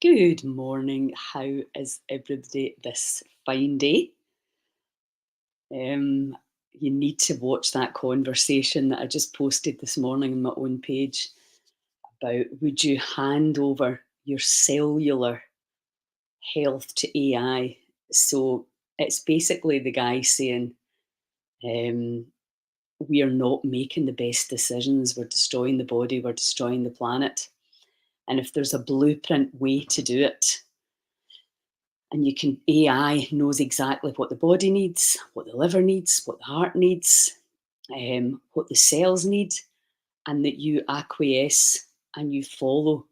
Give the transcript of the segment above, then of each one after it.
Good morning. How is everybody this fine day? Um, you need to watch that conversation that I just posted this morning on my own page about would you hand over your cellular health to AI? So it's basically the guy saying, um, we are not making the best decisions. We're destroying the body, we're destroying the planet. And if there's a blueprint way to do it, and you can AI knows exactly what the body needs, what the liver needs, what the heart needs, what the cells need, and that you acquiesce and you follow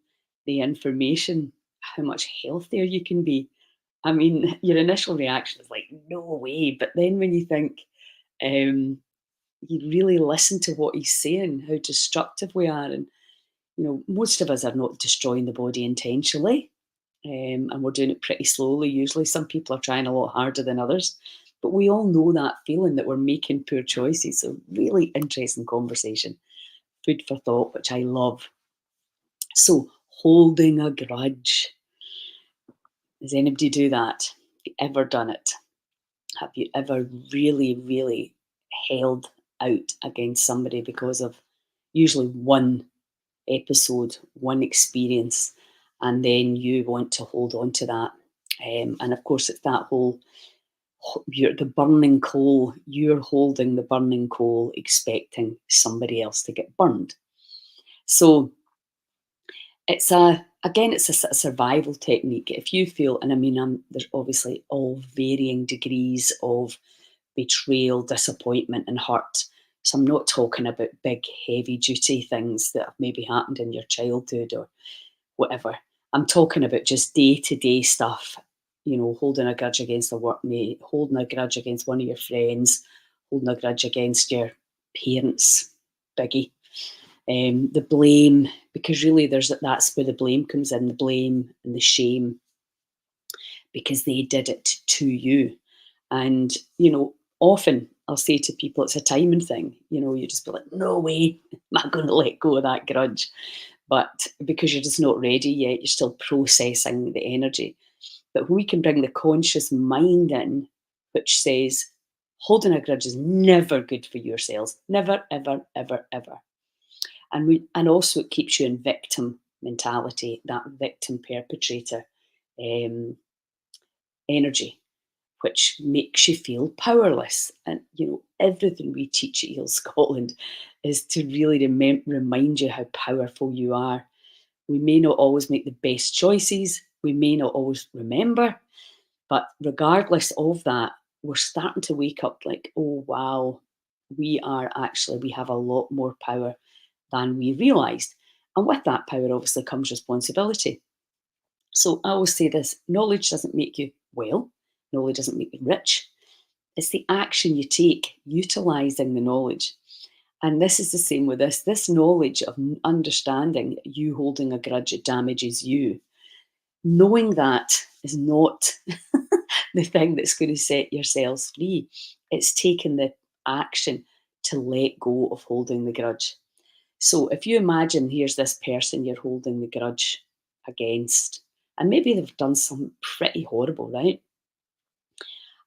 the information, how much healthier you can be. I mean, your initial reaction is like, no way. But then when you think, um, you really listen to what he's saying, how destructive we are. And, most of us are not destroying the body intentionally, and we're doing it pretty slowly usually. Some people are trying a lot harder than others, but we all know that feeling that we're making poor choices. So, really interesting conversation, food for thought, which I love. So, holding a grudge. Does anybody do that? Have you ever done it? Have you ever really, really held out against somebody because of usually one episode, one experience, and then you want to hold on to that? And of course, it's that whole you're the burning coal, you're holding the burning coal, expecting somebody else to get burned. So it's a sort of survival technique. If you feel, and I mean, there's obviously all varying degrees of betrayal, disappointment, and hurt. So I'm not talking about big, heavy duty things that have maybe happened in your childhood or whatever. I'm talking about just day to day stuff, holding a grudge against a workmate, holding a grudge against one of your friends, holding a grudge against your parents, biggie. The blame, because really that's where the blame comes in, the blame and the shame, because they did it to you. And, often I'll say to people, it's a timing thing. You just be like, no way, I'm not going to let go of that grudge. But because you're just not ready yet, you're still processing the energy. But we can bring the conscious mind in, which says, holding a grudge is never good for your cells. Never, ever, ever, ever. And also it keeps you in victim mentality, that victim perpetrator um, energy, which makes you feel powerless. And everything we teach at Heal Scotland is to really remind you how powerful you are. We may not always make the best choices, we may not always remember, but regardless of that, we're starting to wake up like, oh wow, we have a lot more power than we realized. And with that power obviously comes responsibility. So I always say this: knowledge doesn't make you well, knowledge doesn't make you rich. It's the action you take utilizing the knowledge. And this is the same with this. This knowledge of understanding you holding a grudge, it damages you. Knowing that is not the thing that's going to set yourselves free. It's taking the action to let go of holding the grudge. So if you imagine here's this person you're holding the grudge against, and maybe they've done something pretty horrible, right?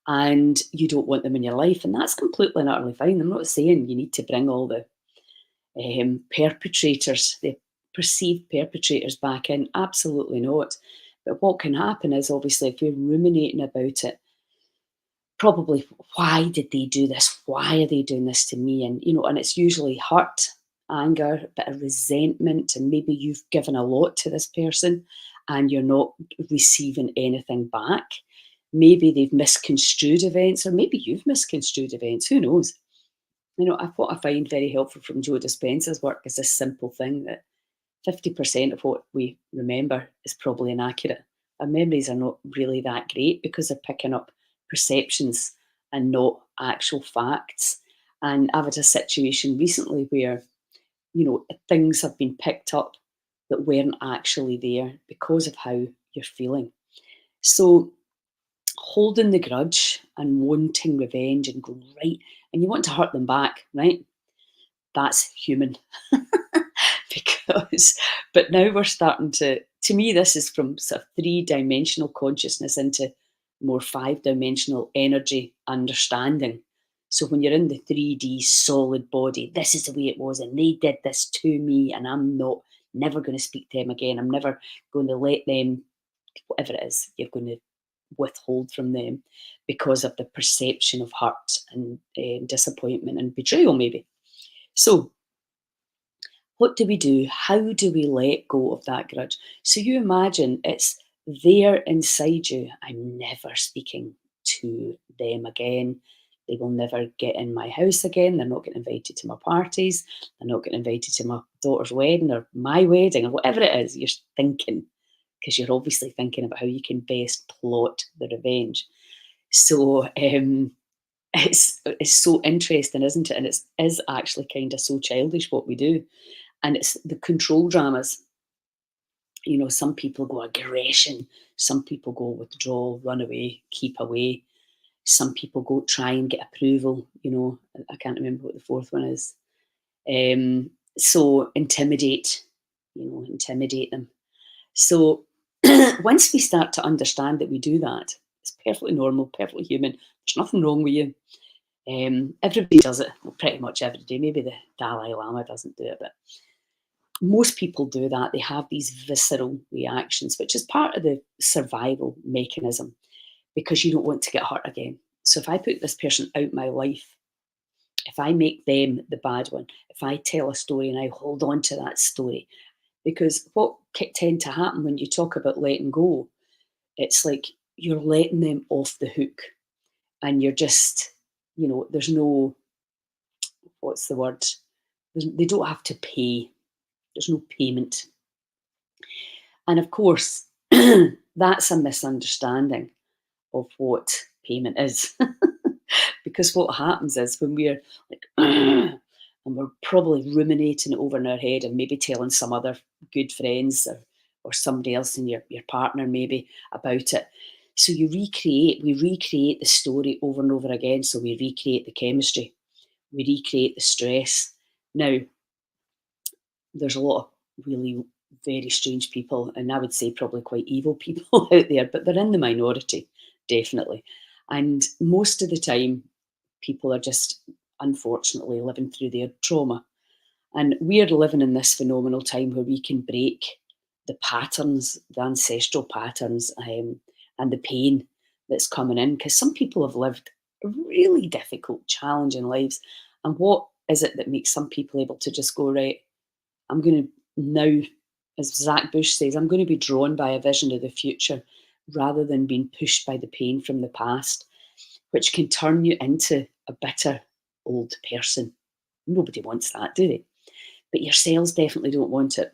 And you don't want them in your life, and that's completely and utterly fine. I'm not saying you need to bring all the perpetrators, the perceived perpetrators, back in. Absolutely not. But what can happen is, obviously, if we're ruminating about it, probably, why did they do this? Why are they doing this to me? And it's usually hurt, anger, a bit of resentment, and maybe you've given a lot to this person and you're not receiving anything back. Maybe they've misconstrued events, or maybe you've misconstrued events. Who knows? What I find very helpful from Joe Dispenza's work is this simple thing that 50% of what we remember is probably inaccurate. Our memories are not really that great because they're picking up perceptions and not actual facts. And I've had a situation recently where, things have been picked up that weren't actually there because of how you're feeling. So holding the grudge and wanting revenge and going, right, and you want to hurt them back, right? That's human. because, but now we're starting to me, this is from sort of three-dimensional consciousness into more five-dimensional energy understanding. So when you're in the 3D solid body, this is the way it was, and they did this to me, and I'm not never going to speak to them again. I'm never going to let them, whatever it is, you're going to withhold from them because of the perception of hurt and disappointment and betrayal, maybe. So what do we do? How do we let go of that grudge? So you imagine it's there inside you. I'm never speaking to them again. They will never get in my house again. They're not getting invited to my parties. They're not getting invited to my daughter's wedding or my wedding or whatever it is you're thinking, because you're obviously thinking about how you can best plot the revenge. So it's so interesting, isn't it? And it is actually kind of so childish what we do. And it's the control dramas. You know, some people go aggression, some people go withdrawal, run away, keep away. Some people go try and get approval. You know, I can't remember what the fourth one is. So intimidate, intimidate them. So once we start to understand that we do that, it's perfectly normal, perfectly human. There's nothing wrong with you. Everybody does it, well, pretty much every day. Maybe the Dalai Lama doesn't do it, but most people do that. They have these visceral reactions, which is part of the survival mechanism because you don't want to get hurt again. So if I put this person out my life, if I make them the bad one, if I tell a story and I hold on to that story, because what tend to happen when you talk about letting go, it's like you're letting them off the hook and you're just, there's no, what's the word? They don't have to pay. There's no payment. And of course, that's a misunderstanding of what payment is. Because what happens is when we're like, and we're probably ruminating it over in our head and maybe telling some other good friends or somebody else in your partner maybe about it. So we recreate the story over and over again. So we recreate the chemistry, we recreate the stress. Now, there's a lot of really very strange people, and I would say probably quite evil people out there, but they're in the minority, definitely. And most of the time, people are just unfortunately living through their trauma. And we are living in this phenomenal time where we can break the patterns, the ancestral patterns, and the pain that's coming in. Because some people have lived really difficult, challenging lives. And what is it that makes some people able to just go, right, I'm going to now, as Zach Bush says, I'm going to be drawn by a vision of the future rather than being pushed by the pain from the past, which can turn you into a bitter old person. Nobody wants that, do they? But your cells definitely don't want it.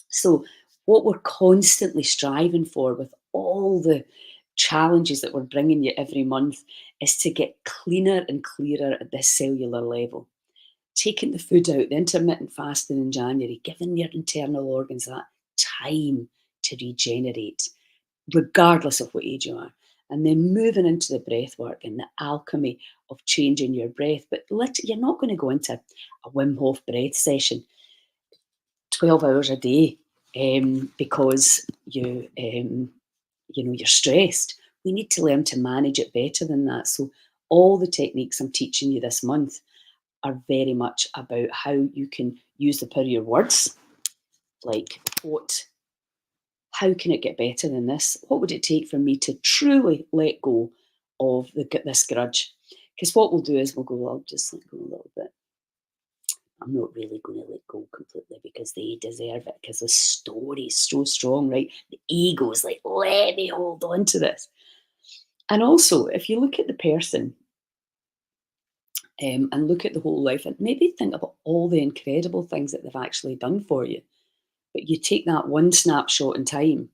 So what we're constantly striving for with all the challenges that we're bringing you every month is to get cleaner and clearer at this cellular level. Taking the food out, the intermittent fasting in January, giving your internal organs that time to regenerate, regardless of what age you are. And then moving into the breath work and the alchemy of changing your breath. But you're not going to go into a Wim Hof breath session 12 hours a day because you're stressed. We need to learn to manage it better than that. So all the techniques I'm teaching you this month are very much about how you can use the power of your words. Like, how can it get better than this? What would it take for me to truly let go of this grudge? Because what we'll do is we'll go, I'll just let go a little bit. I'm not really going to let go completely because they deserve it, because the story is so strong, right? The ego is like, let me hold on to this. And also, if you look at the person and look at the whole life and maybe think about all the incredible things that they've actually done for you, but you take that one snapshot in time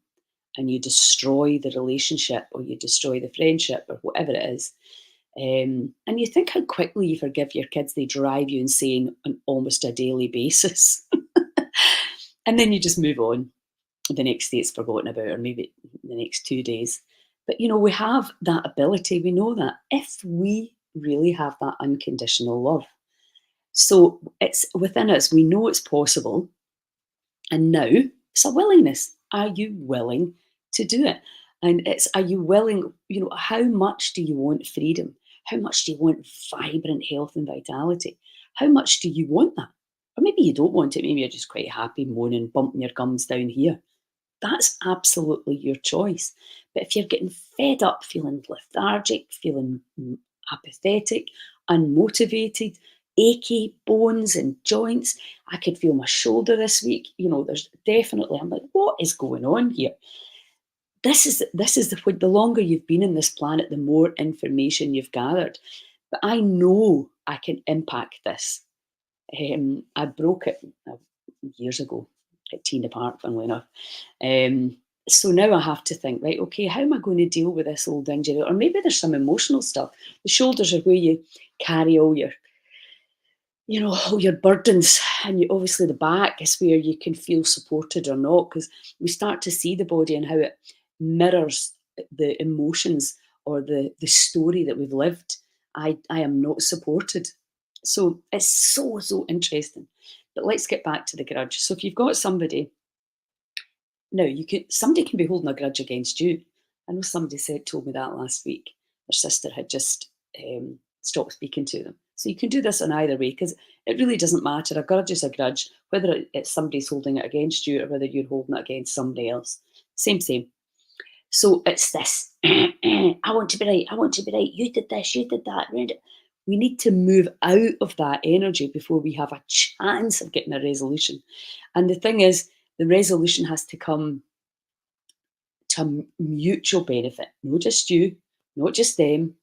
and you destroy the relationship or you destroy the friendship or whatever it is. And you think how quickly you forgive your kids. They drive you insane on almost a daily basis. And then you just move on. The next day it's forgotten about, or maybe the next 2 days. But we have that ability. We know that if we really have that unconditional love. So it's within us. We know it's possible. And now it's a willingness. Are you willing to do it? And it's, are you willing, how much do you want freedom? How much do you want vibrant health and vitality? How much do you want that? Or maybe you don't want it. Maybe you're just quite happy moaning, bumping your gums down here. That's absolutely your choice. But if you're getting fed up, feeling lethargic, feeling apathetic, unmotivated, achy bones and joints, I could feel my shoulder this week. There's definitely, I'm like, what is going on here? The longer you've been in this planet, the more information you've gathered. But I know I can impact this. I broke it years ago at Tina Park, funnily enough. Um, so now I have to think, right, okay, how am I going to deal with this old injury? Or maybe there's some emotional stuff. The shoulders are where you carry all your burdens, and obviously the back is where you can feel supported or not, because we start to see the body and how it mirrors the emotions or the story that we've lived. I am not supported. So it's so interesting. But let's get back to the grudge. So if you've got somebody now, somebody can be holding a grudge against you. I know somebody told me that last week. Their sister had just stopped speaking to them. So you can do this in either way, because it really doesn't matter. A grudge is a grudge, whether it's somebody's holding it against you or whether you're holding it against somebody else. Same. So it's this. I want to be right. I want to be right. You did this. You did that. We need to move out of that energy before we have a chance of getting a resolution. And the thing is, the resolution has to come to mutual benefit, not just you, not just them.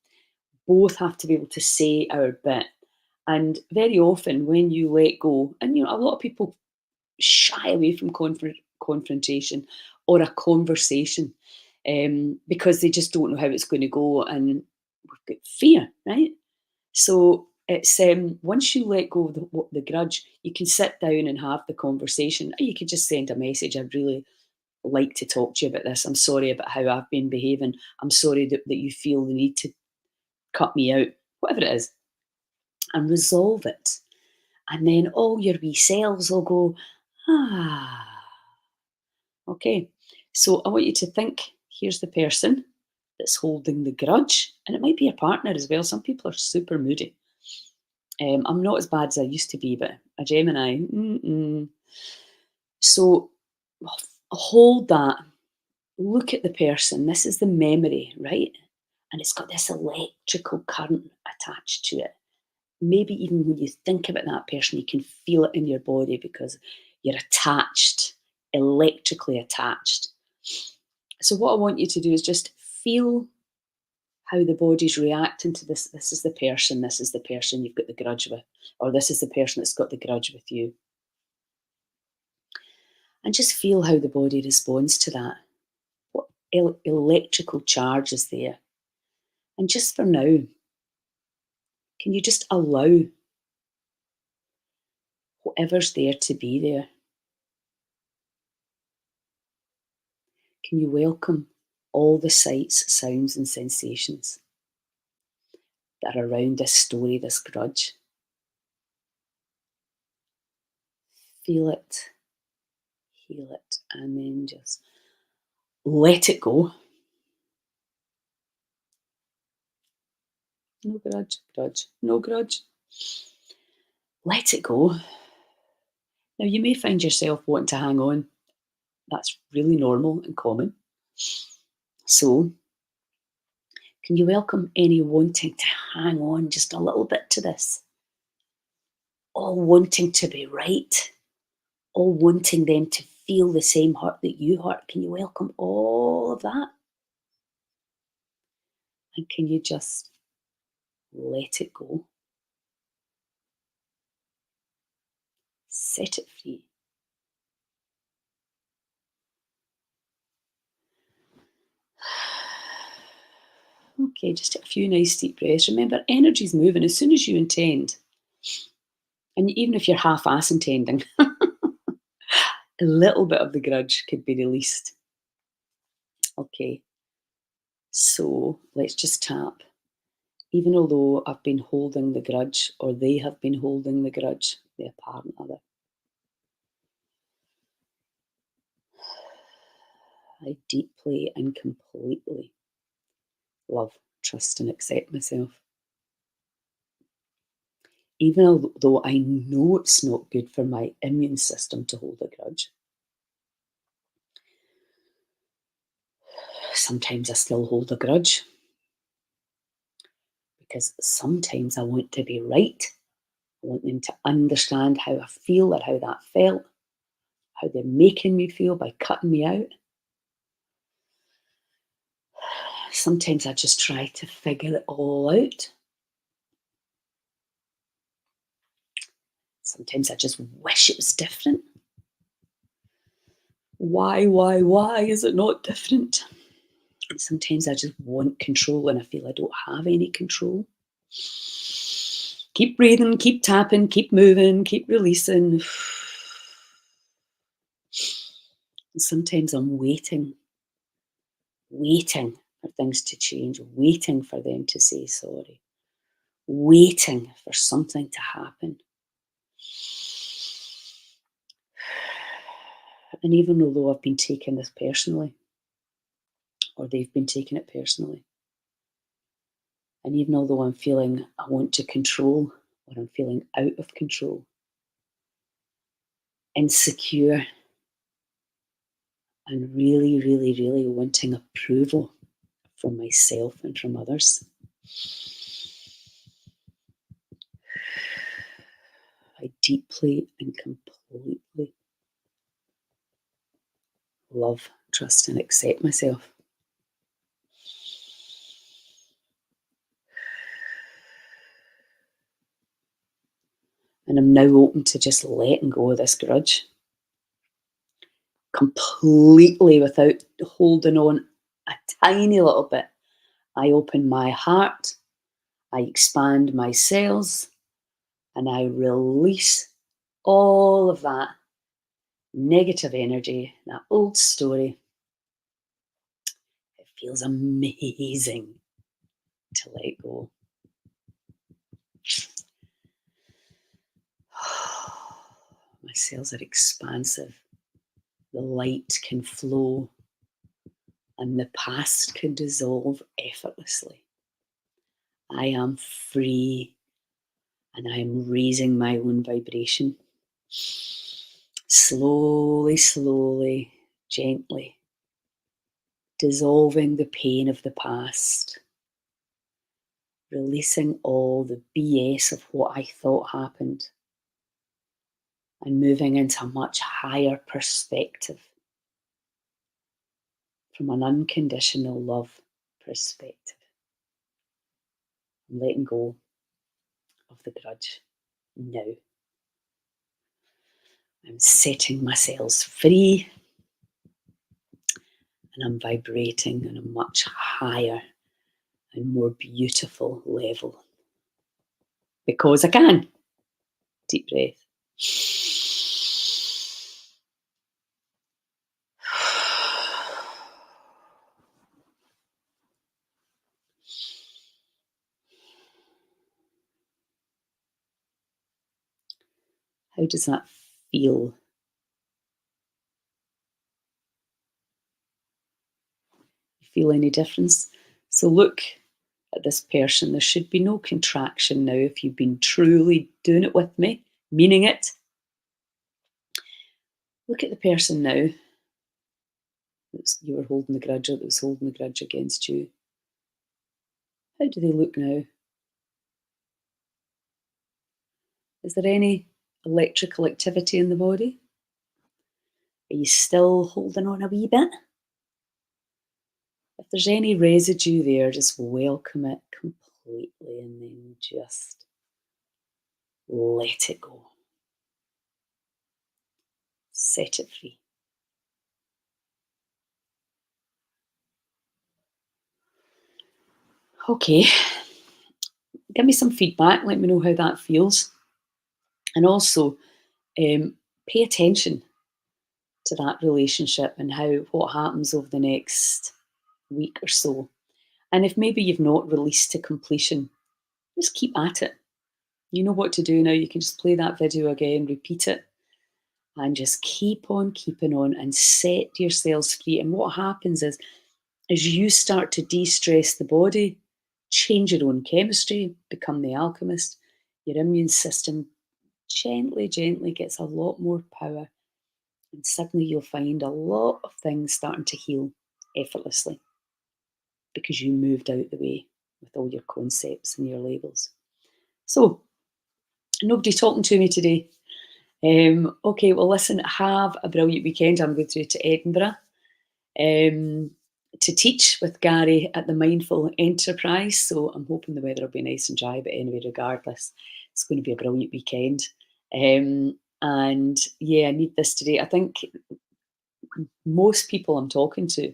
Both have to be able to say our bit. And very often, when you let go, and a lot of people shy away from confrontation or a conversation, because they just don't know how it's going to go, and we've got fear, right? So it's once you let go of the grudge, you can sit down and have the conversation. Or you could just send a message. I'd really like to talk to you about this. I'm sorry about how I've been behaving. I'm sorry that you feel the need to cut me out, whatever it is, and resolve it. And then all your wee selves will go, ah, okay. So I want you to think, here's the person that's holding the grudge. And it might be your partner as well. Some people are super moody. I'm not as bad as I used to be, but a Gemini, So hold that. Look at the person. This is the memory, right? And it's got this electrical current attached to it. Maybe even when you think about that person, you can feel it in your body because you're attached, electrically attached. So, what I want you to do is just feel how the body's reacting to this. This is the person you've got the grudge with, or this is the person that's got the grudge with you. And just feel how the body responds to that. What electrical charge is there? And just for now, can you just allow whatever's there to be there? Can you welcome all the sights, sounds, and sensations that are around this story, this grudge? Feel it, heal it, and then just let it go. No grudge, no grudge. Let it go. Now, you may find yourself wanting to hang on. That's really normal and common. So, can you welcome any wanting to hang on just a little bit to this? All wanting to be right, all wanting them to feel the same hurt that you hurt. Can you welcome all of that? And can you just let it go? Set it free. Okay, just take a few nice deep breaths. Remember, energy's moving as soon as you intend. And even if you're half-ass intending, a little bit of the grudge could be released. Okay, so let's just tap. Even although I've been holding the grudge, or they have been holding the grudge, the apparent other. I deeply and completely love, trust, and accept myself. Even though I know it's not good for my immune system to hold a grudge, sometimes I still hold a grudge because sometimes I want to be right. I want them to understand how I feel or how that felt, how they're making me feel by cutting me out. Sometimes I just try to figure it all out. Sometimes I just wish it was different. Why is it not different? Sometimes I just want control and I feel I don't have any control. Keep breathing, keep tapping, keep moving, keep releasing. And sometimes I'm waiting for things to change, waiting for them to say sorry, waiting for something to happen. And even although I've been taking this personally, or they've been taking it personally, and even although I'm feeling I want to control, or I'm feeling out of control, insecure, and really wanting approval from myself and from others, I deeply and completely love, trust, and accept myself. And I'm now open to just letting go of this grudge completely without holding on a tiny little bit. I open my heart, I expand my cells, and I release all of that negative energy, that old story. It feels amazing to let go. My cells are expansive. The light can flow and the past can dissolve effortlessly. I am free and I am raising my own vibration. Slowly, gently, dissolving the pain of the past, releasing all the BS of what I thought happened, and moving into a much higher perspective from an unconditional love perspective. I'm letting go of the grudge now. I'm setting myself free and I'm vibrating on a much higher and more beautiful level because I can. Deep breath. How does that feel? You feel any difference? So look at this person. There should be no contraction now if you've been truly doing it with me, meaning it. Look at the person now that you were holding the grudge, or that was holding the grudge against you. How do they look now? Is there any electrical activity in the body? Are you still holding on a wee bit? If there's any residue there, just welcome it completely and then just let it go. Set it free. Okay, give me some feedback. Let me know how that feels. And also, pay attention to that relationship and how what happens over the next week or so. And if maybe you've not released to completion, just keep at it. You know what to do now. You can just play that video again, repeat it, and just keep on keeping on and set yourselves free. And what happens is, as you start to de-stress the body, change your own chemistry, become the alchemist, your immune system gently, gently gets a lot more power. And suddenly you'll find a lot of things starting to heal effortlessly because you moved out the way with all your concepts and your labels. So, nobody talking to me today. Okay, well, listen, have a brilliant weekend. I'm going through to Edinburgh to teach with Gary at the Mindful Enterprise. So I'm hoping the weather will be nice and dry. But anyway, regardless, it's going to be a brilliant weekend. And yeah, I need this today. I think most people I'm talking to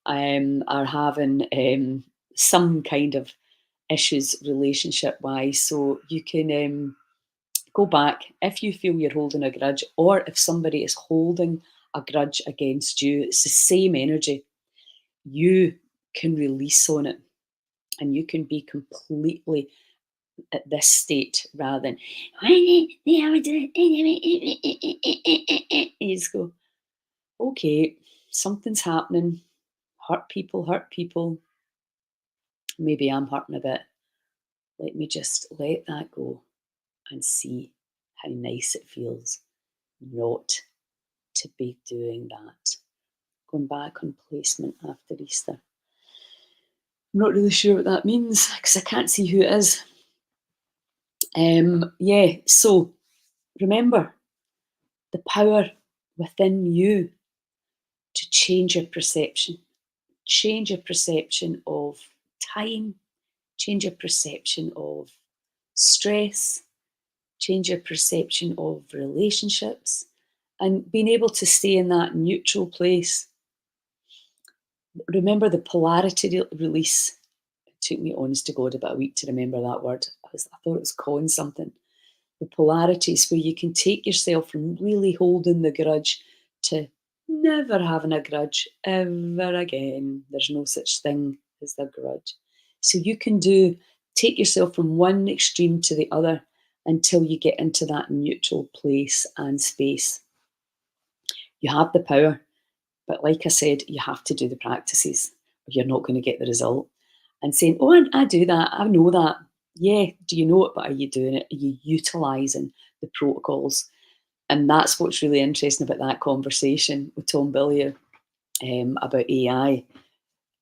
are having some kind of issues relationship wise. So you can go back if you feel you're holding a grudge, or if somebody is holding a grudge against you, it's the same energy. You can release on it and you can be completely at this state rather than you just go, okay, something's happening. Hurt people, hurt people. Maybe I'm hurting a bit. Let me just let that go and see how nice it feels not to be doing that. Going back on placement after Easter. I'm not really sure what that means because I can't see who it is. Yeah, so remember the power within you to change your perception. Change your perception of time, change your perception of stress, change your perception of relationships, and being able to stay in that neutral place. Remember the polarity release. It took me, honest to God, about a week to remember that word. I thought it was calling something. The polarities where you can take yourself from really holding the grudge to never having a grudge ever again. There's no such thing as a grudge. So you can take yourself from one extreme to the other until you get into that neutral place and space. You have the power, but like I said, you have to do the practices or you're not going to get the result. And saying, oh, I do that, I know that. Yeah, do you know it? But are you doing it? Are you utilising the protocols? And that's what's really interesting about that conversation with Tom Billier about AI.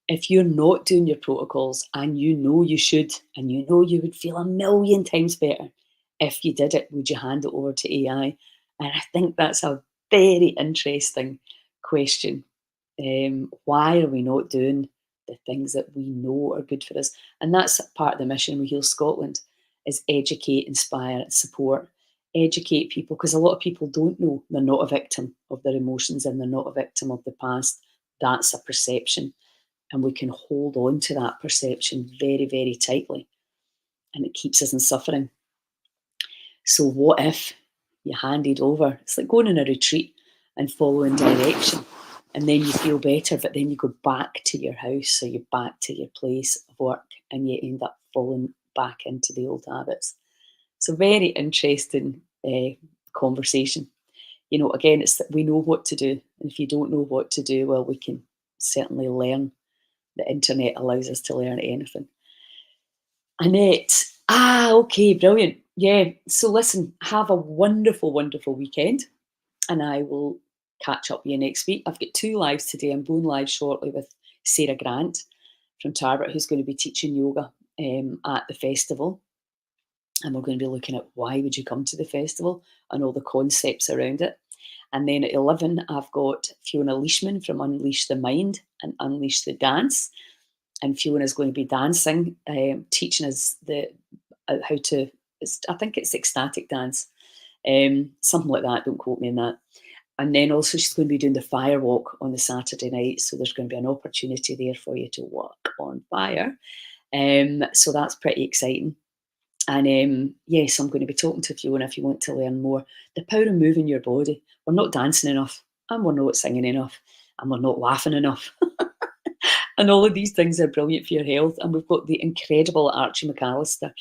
If you're not doing your protocols and you know you should, and you know you would feel a million times better if you did it, would you hand it over to AI? And I think that's a very interesting question. Why are we not doing the things that we know are good for us? And that's part of the mission with Heal Scotland, is educate, inspire, support. Educate people, because a lot of people don't know they're not a victim of their emotions and they're not a victim of the past. That's a perception. And we can hold on to that perception very, very tightly. And it keeps us in suffering. So what if you handed over? It's like going on a retreat and following direction. And then you feel better, but then you go back to your house or you're back to your place of work and you end up falling back into the old habits. So very interesting conversation. You know, again, it's that we know what to do. And if you don't know what to do, well, we can certainly learn. The internet allows us to learn anything. Annette. Okay, brilliant. Yeah. So listen, have a wonderful, wonderful weekend. And I will catch up with you next week. I've got 2 lives today. I'm going live shortly with Sarah Grant from Tarbert, who's going to be teaching yoga at the festival. And we're going to be looking at why would you come to the festival and all the concepts around it. And then at 11, I've got Fiona Leishman from Unleash the Mind and Unleash the Dance. And Fiona's going to be dancing, teaching us how to, I think it's ecstatic dance, something like that. Don't quote me on that. And then also she's going to be doing the fire walk on the Saturday night. So there's going to be an opportunity there for you to walk on fire. So that's pretty exciting. And yes, I'm going to be talking to Fiona if you want to learn more. The power of moving your body. We're not dancing enough, and we're not singing enough, and we're not laughing enough. And all of these things are brilliant for your health. And we've got the incredible Archie McAllister,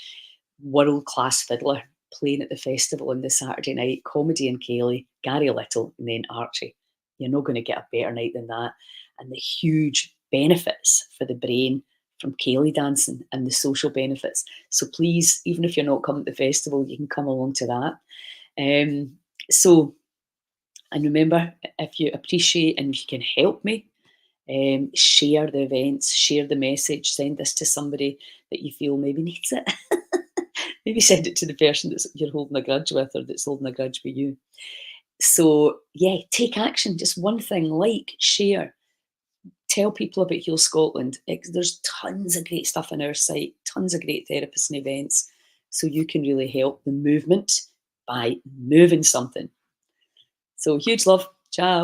world-class fiddler. playing at the festival on the Saturday night, comedy and Kaylee, Gary Little, and then Archie. You're not going to get a better night than that. And the huge benefits for the brain from Kaylee dancing and the social benefits. So please, even if you're not coming to the festival, you can come along to that. Um, so, and remember, if you appreciate and if you can help me, share the events, share the message, send this to somebody that you feel maybe needs it. Maybe send it to the person that you're holding a grudge with or that's holding a grudge with you. So, yeah, take action. Just one thing, like, share, tell people about Heal Scotland. There's tons of great stuff on our site, tons of great therapists and events. So you can really help the movement by moving something. So huge love. Ciao.